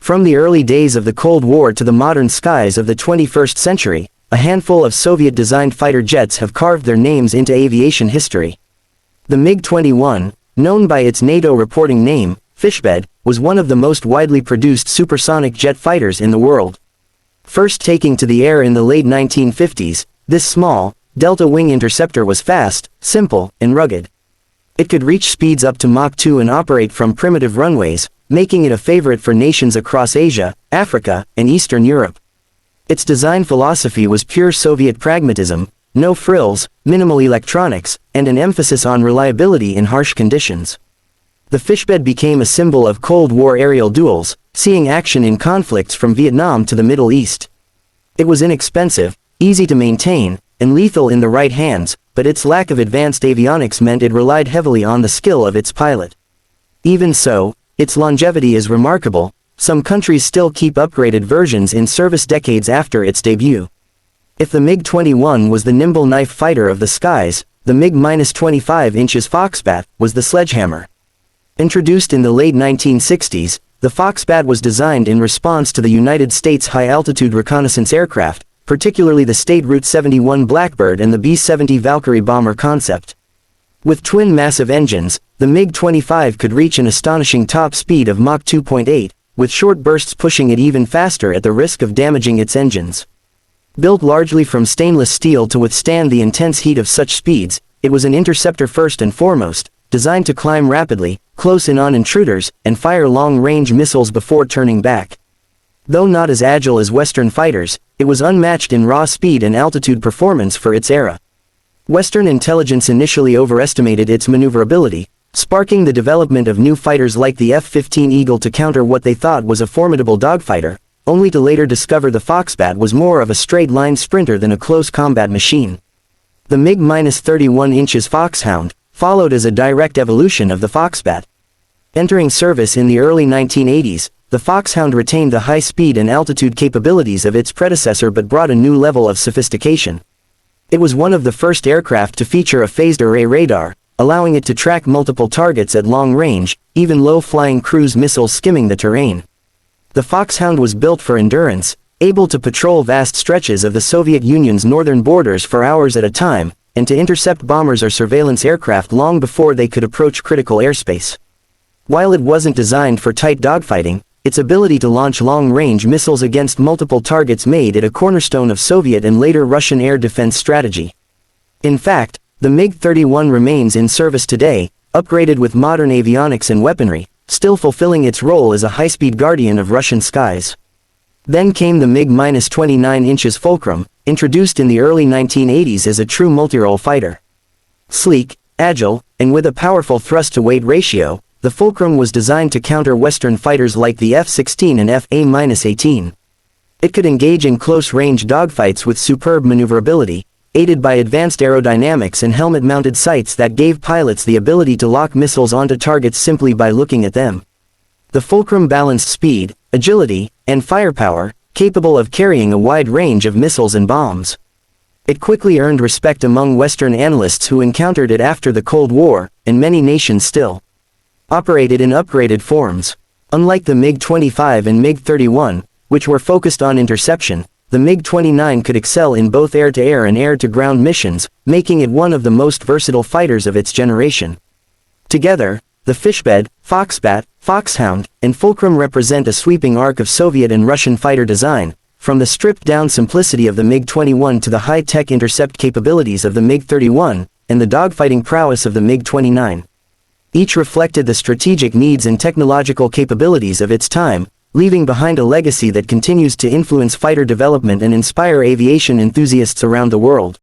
From the early days of the Cold War to the modern skies of the 21st century, a handful of Soviet-designed fighter jets have carved their names into aviation history. The MiG-21, known by its NATO reporting name, Foxbat, was one of the most widely produced supersonic jet fighters in the world. First taking to the air in the late 1950s, this small, delta-wing interceptor was fast, simple, and rugged. It could reach speeds up to Mach 2 and operate from primitive runways, making it a favorite for nations across Asia, Africa, and Eastern Europe. Its design philosophy was pure Soviet pragmatism, no frills, minimal electronics, and an emphasis on reliability in harsh conditions. The Foxbat became a symbol of Cold War aerial duels, seeing action in conflicts from Vietnam to the Middle East. It was inexpensive, easy to maintain, and lethal in the right hands, but its lack of advanced avionics meant it relied heavily on the skill of its pilot. Even so, its longevity is remarkable. Some countries still keep upgraded versions in service decades after its debut. If the MiG-21 was the nimble knife fighter of the skies, the MiG-25 Foxbat was the sledgehammer. Introduced in the late 1960s, the Foxbat was designed in response to the United States high-altitude reconnaissance aircraft, particularly the State Route 71 Blackbird and the B-70 Valkyrie bomber concept. With twin massive engines, the MiG-25 could reach an astonishing top speed of Mach 2.8, with short bursts pushing it even faster at the risk of damaging its engines. Built largely from stainless steel to withstand the intense heat of such speeds, it was an interceptor first and foremost, designed to climb rapidly, close in on intruders, and fire long-range missiles before turning back. Though not as agile as Western fighters, it was unmatched in raw speed and altitude performance for its era. Western intelligence initially overestimated its maneuverability, sparking the development of new fighters like the F-15 Eagle to counter what they thought was a formidable dogfighter, only to later discover the Foxbat was more of a straight-line sprinter than a close combat machine. The MiG-31 Foxhound followed as a direct evolution of the Foxbat. Entering service in the early 1980s, the Foxhound retained the high speed and altitude capabilities of its predecessor but brought a new level of sophistication. It was one of the first aircraft to feature a phased array radar, allowing it to track multiple targets at long range, even low-flying cruise missiles skimming the terrain. The Foxhound was built for endurance, able to patrol vast stretches of the Soviet Union's northern borders for hours at a time, and to intercept bombers or surveillance aircraft long before they could approach critical airspace. While it wasn't designed for tight dogfighting, its ability to launch long-range missiles against multiple targets made it a cornerstone of Soviet and later Russian air defense strategy. In fact, the MiG-31 remains in service today, upgraded with modern avionics and weaponry, still fulfilling its role as a high-speed guardian of Russian skies. Then came the MiG-29 Fulcrum, introduced in the early 1980s as a true multirole fighter. Sleek, agile, and with a powerful thrust-to-weight ratio, the Fulcrum was designed to counter Western fighters like the F-16 and F-A-18. It could engage in close-range dogfights with superb maneuverability, aided by advanced aerodynamics and helmet-mounted sights that gave pilots the ability to lock missiles onto targets simply by looking at them. The Fulcrum balanced speed, agility, and firepower, capable of carrying a wide range of missiles and bombs. It quickly earned respect among Western analysts who encountered it after the Cold War, and many nations still operated in upgraded forms. Unlike the MiG-25 and MiG-31, which were focused on interception, the MiG-29 could excel in both air-to-air and air-to-ground missions, making it one of the most versatile fighters of its generation. Together, the Foxbat, Foxhound, and Fulcrum represent a sweeping arc of Soviet and Russian fighter design, from the stripped-down simplicity of the MiG-21 to the high-tech intercept capabilities of the MiG-31, and the dogfighting prowess of the MiG-29. Each reflected the strategic needs and technological capabilities of its time, leaving behind a legacy that continues to influence fighter development and inspire aviation enthusiasts around the world.